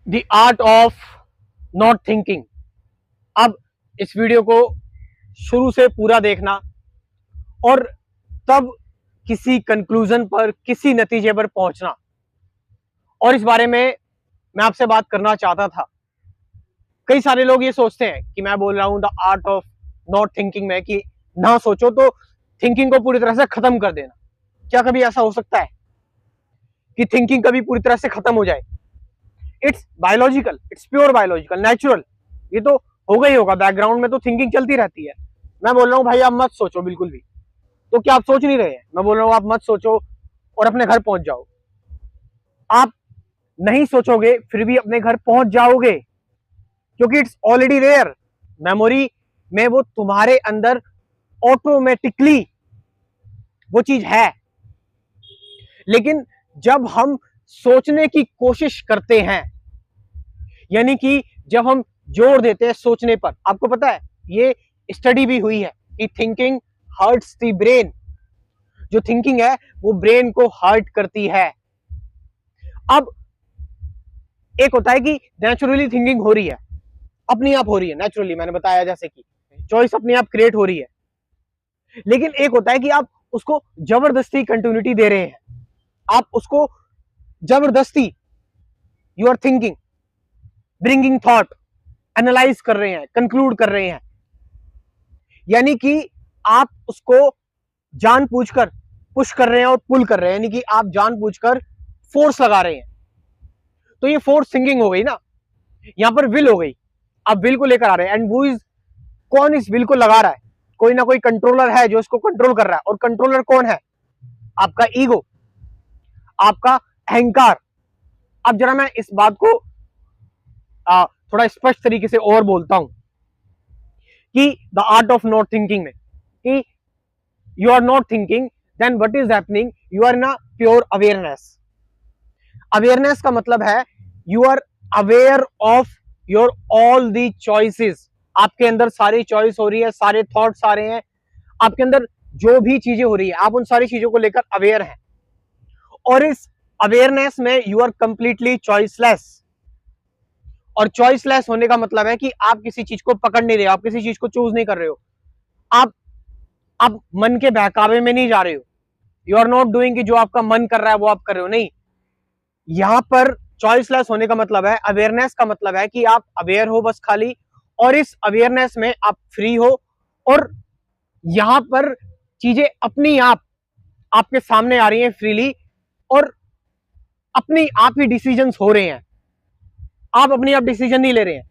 The art of not thinking. अब इस video को शुरू से पूरा देखना और तब किसी कंक्लूजन पर, किसी नतीजे पर पहुंचना। और इस बारे में मैं आपसे बात करना चाहता था। कई सारे लोग ये सोचते हैं कि मैं बोल रहा हूं the art of not thinking में कि ना सोचो, तो थिंकिंग को पूरी तरह से खत्म कर देना। क्या कभी ऐसा हो सकता है कि थिंकिंग कभी पूरी तरह से खत्म हो जाए? It's biological, it's pure biological, natural. ये तो होगा ही होगा, बैकग्राउंड में तो थिंकिंग चलती रहती है। मैं बोल रहा हूँ भाई आप मत सोचो बिल्कुल भी। तो क्या आप सोच नहीं रहे हैं? मैं बोल रहा हूँ आप मत सोचो और अपने घर पहुंच जाओ। आप नहीं सोचोगे फिर भी अपने घर पहुंच जाओगे, क्योंकि इट्स ऑलरेडी देयर। मेमोरी में वो तुम्हारे अंदर ऑटोमेटिकली वो चीज है। लेकिन जब हम सोचने की कोशिश करते हैं, यानी कि जब हम जोर देते हैं सोचने पर, आपको पता है ये स्टडी भी हुई है कि थिंकिंग हर्ट्स द ब्रेन। जो थिंकिंग है वो ब्रेन को हर्ट करती है। अब एक होता है कि नेचुरली थिंकिंग हो रही है, अपनी आप हो रही है नेचुरली, मैंने बताया जैसे कि चॉइस अपनी आप क्रिएट हो रही है। लेकिन एक होता है कि आप उसको जबरदस्ती कंटिन्यूटी दे रहे हैं, आप उसको जबरदस्ती you are thinking, bringing thought, analyse कर रहे हैं, कंक्लूड कर रहे हैं। यानी कि आप उसको जानबूझकर पुश कर रहे हैं और पुल कर रहे हैं, यानी कि आप जानबूझकर फोर्स लगा रहे हैं। तो ये फोर्स थिंकिंग हो गई ना। यहां पर विल हो गई, आप विल को लेकर आ रहे हैं। एंड वो इज, कौन इस विल को लगा रहा है? कोई ना कोई कंट्रोलर है जो इसको कंट्रोल कर रहा है। और कंट्रोलर कौन है? आपका ईगो, आपका अहंकार। अब जरा मैं इस बात को थोड़ा स्पष्ट तरीके से और बोलता हूं कि the art of not thinking में कि you are not thinking, then what is happening, you are in a pure awareness. Awareness का मतलब है you are aware of your all the choices. आपके अंदर सारी चॉइस हो रही है, सारे थॉट्स आ रहे हैं, आपके अंदर जो भी चीजें हो रही है आप उन सारी चीजों को लेकर अवेयर हैं। और इस अवेयरनेस में यू आर कंप्लीटली चॉइसलेस। और चॉइसलेस होने का मतलब है कि आप किसी चीज को पकड़ नहीं रहे हो, आप किसी चीज को चूज नहीं कर रहे हो, आप मन के बहकावे में नहीं जा रहे हो। यू आर नॉट डूइंग कि जो आपका मन कर रहा है वो आप कर रहे हो, नहीं। यहां पर चॉइसलेस होने का मतलब है, अवेयरनेस का मतलब है कि आप अवेयर हो बस खाली, और इस अवेयरनेस में आप फ्री हो। और यहां पर चीजें अपनी आप आपके सामने आ रही हैं फ्रीली, और अपनी आप ही डिसीजंस हो रहे हैं। आप अपनी आप डिसीजन नहीं ले रहे हैं।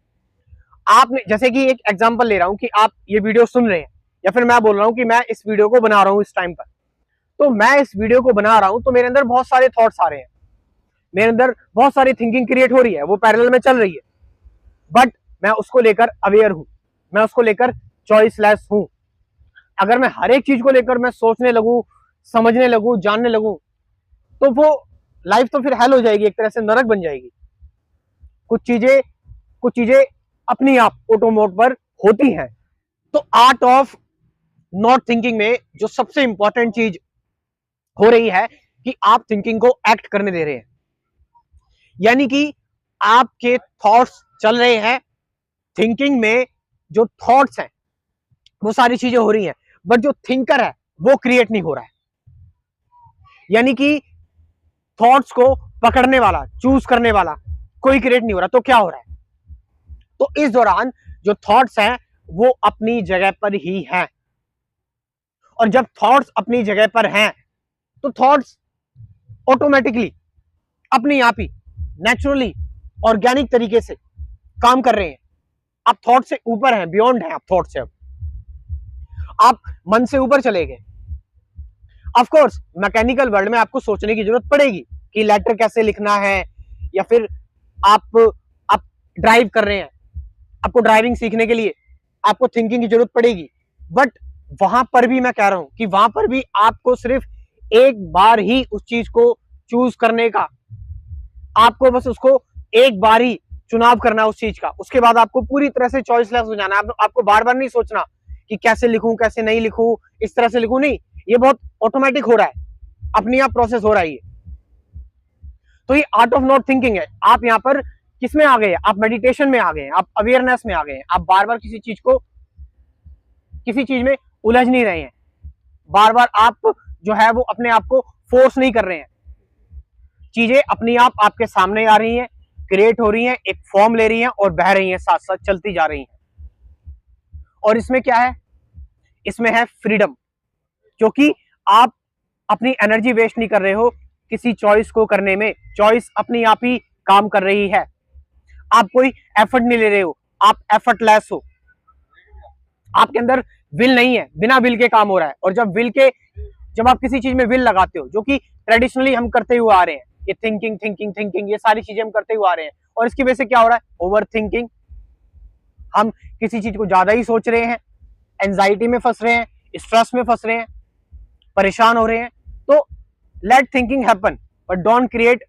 आपने, जैसे कि एक एग्जांपल ले रहा हूं कि आप ये वीडियो सुन रहे हैं, या फिर मैं बोल रहा हूं कि मैं इस वीडियो को बना रहा हूं इस टाइम पर। तो मैं इस वीडियो को बना रहा हूं तो मेरे अंदर बहुत सारे थॉट्स आ रहे हैं, मेरे अंदर बहुत सारी थिंकिंग क्रिएट हो रही है, वो पैरेलल में चल रही है। बट मैं उसको लेकर अवेयर हूं, मैं उसको लेकर चॉइसलेस हूं। अगर मैं हर एक चीज को लेकर मैं सोचने लगूं, समझने लगूं, जानने लगूं, तो वो लाइफ तो फिर हेल हो जाएगी, एक तरह से नरक बन जाएगी। कुछ चीजें अपनी आप ऑटो मोड पर होती हैं। तो आर्ट ऑफ नॉट थिंकिंग में जो सबसे इंपॉर्टेंट चीज हो रही है कि आप थिंकिंग को एक्ट करने दे रहे हैं। यानी कि आपके थॉट्स चल रहे हैं, थिंकिंग में जो थॉट्स हैं वो सारी चीजें हो रही हैं, बट जो थिंकर है वो क्रिएट नहीं हो रहा है। यानी कि थॉट्स को पकड़ने वाला, चूज करने वाला कोई क्रिएट नहीं हो रहा। तो क्या हो रहा है? तो इस दौरान जो थॉट्स हैं वो अपनी जगह पर ही हैं। और जब थॉट्स अपनी जगह पर हैं तो थॉट्स ऑटोमेटिकली अपनी आप ही नेचुरली ऑर्गेनिक तरीके से काम कर रहे हैं। आप थॉट से ऊपर हैं, बियॉन्ड हैं आप थॉट से। अब आप मन से ऊपर चले गए। ऑफ कोर्स मैकेनिकल वर्ल्ड में आपको सोचने की जरूरत पड़ेगी कि लेटर कैसे लिखना है, या फिर आप ड्राइव कर रहे हैं, आपको ड्राइविंग सीखने के लिए आपको थिंकिंग की जरूरत पड़ेगी। बट वहां पर भी मैं कह रहा हूं कि वहां पर भी आपको सिर्फ एक बार ही उस चीज को चूज करने का, आपको बस उसको एक बार ही चुनाव करना है उस चीज का। उसके बाद आपको पूरी तरह से चॉइसलेस हो जाना है। आपको बार बार नहीं सोचना कि कैसे लिखूं, कैसे नहीं लिखूं, इस तरह से लिखूं, नहीं। ये बहुत ऑटोमेटिक हो रहा है, अपनी आप प्रोसेस हो रहा है ये। तो ये आर्ट ऑफ नॉट थिंकिंग है। आप यहां पर किस में आ गए, आप मेडिटेशन में आ गए, आप अवेयरनेस में आ गए, आप बार बार किसी चीज में उलझ नहीं रहे हैं, बार बार आप जो है वो अपने आप को फोर्स नहीं कर रहे हैं, चीजें अपनी आप आपके सामने आ रही हैं, क्रिएट हो रही हैं, एक फॉर्म ले रही हैं और बह रही हैं, साथ साथ चलती जा रही हैं। और इसमें क्या है, इसमें है फ्रीडम, क्योंकि आप अपनी एनर्जी वेस्ट नहीं कर रहे हो किसी चॉइस को करने में, चॉइस अपनी आप ही काम कर रही है, आप कोई एफर्ट नहीं ले रहे हो, आप एफर्टलेस हो, आपके अंदर विल नहीं है, बिना विल के काम हो रहा है। और जब आप किसी चीज में विल लगाते हो, जो कि ट्रेडिशनली हम करते हुए आ रहे हैं, ये थिंकिंग ये सारी चीजें हम करते हुए आ रहे हैं, और इसकी वजह से क्या हो रहा है, ओवर थिंकिंग, हम किसी चीज को ज्यादा ही सोच रहे हैं, एंजाइटी में फंस रहे हैं, स्ट्रेस में फंस रहे हैं, परेशान हो रहे हैं। तो let thinking happen but don't create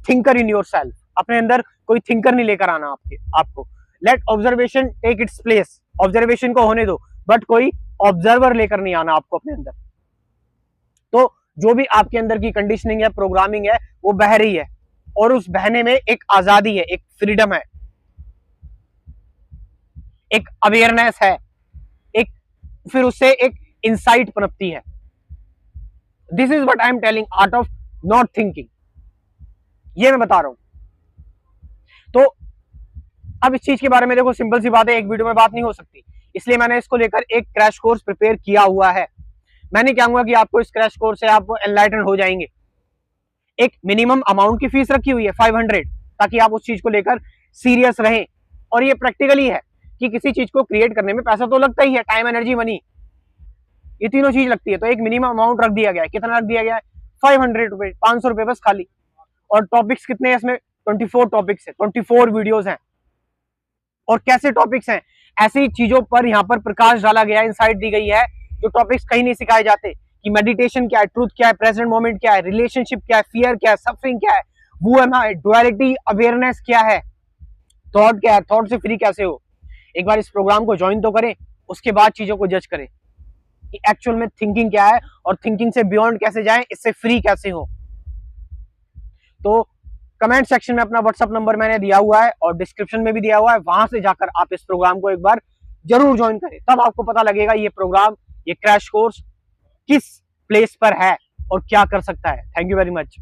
thinker in yourself, अपने अंदर कोई थिंकर नहीं लेकर आना आपको। Let observation take its place, observation को होने दो, बट कोई ऑब्जर्वर लेकर नहीं आना आपको अपने अंदर। तो जो भी आपके अंदर की कंडीशनिंग है, प्रोग्रामिंग है, वो बह रही है, और उस बहने में एक आजादी है, एक फ्रीडम है, एक अवेयरनेस है, एक फिर उससे एक इंसाइट पनपती है। This is what I am telling, art of not thinking, ये मैं बता रहा हूं। तो अब इस चीज के बारे में देखो, सिंपल सी बात है, एक वीडियो में बात नहीं हो सकती, इसलिए मैंने इसको लेकर एक क्रैश कोर्स प्रिपेयर किया हुआ है। मैं नहीं कहूंगा कि आपको इस क्रैश कोर्स से आप एनलाइटन हो जाएंगे, एक मिनिमम अमाउंट की फीस रखी हुई है 500, ताकि आप उस चीज को लेकर सीरियस रहें। और ये प्रैक्टिकली है कि किसी चीज को क्रिएट करने में पैसा तो लगता ही है, टाइम, एनर्जी, मनी, ये तीनों चीज लगती है। तो एक मिनिमम अमाउंट रख दिया गया है, कितना रख दिया गया है, 500 रुपए, 500 रुपए बस खाली। और टॉपिक्स कितने हैं इसमें, 24 टॉपिक्स है, 24 वीडियोस हैं। और कैसे टॉपिक्स हैं, ऐसी चीजों पर यहाँ पर प्रकाश डाला गया है, इंसाइट दी गई है, जो टॉपिक्स कहीं नहीं सिखाए जाते, कि मेडिटेशन क्या है, ट्रूथ क्या है, प्रेजेंट मोमेंट क्या है, रिलेशनशिप क्या है, फियर क्या है, सफरिंग क्या है, वो एम आई, डुअलिटी, अवेयरनेस क्या है, थॉट क्या है, थॉट से फ्री कैसे हो। एक बार इस प्रोग्राम को ज्वाइन तो करें, उसके बाद चीजों को जज करें कि एक्चुअल में थिंकिंग क्या है, और थिंकिंग से बियॉन्ड कैसे जाएं, इससे फ्री कैसे हो। तो कमेंट सेक्शन में अपना व्हाट्सएप नंबर मैंने दिया हुआ है, और डिस्क्रिप्शन में भी दिया हुआ है, वहां से जाकर आप इस प्रोग्राम को एक बार जरूर ज्वाइन करें, तब आपको पता लगेगा ये प्रोग्राम, ये क्रैश कोर्स किस प्लेस पर है और क्या कर सकता है। Thank you very much.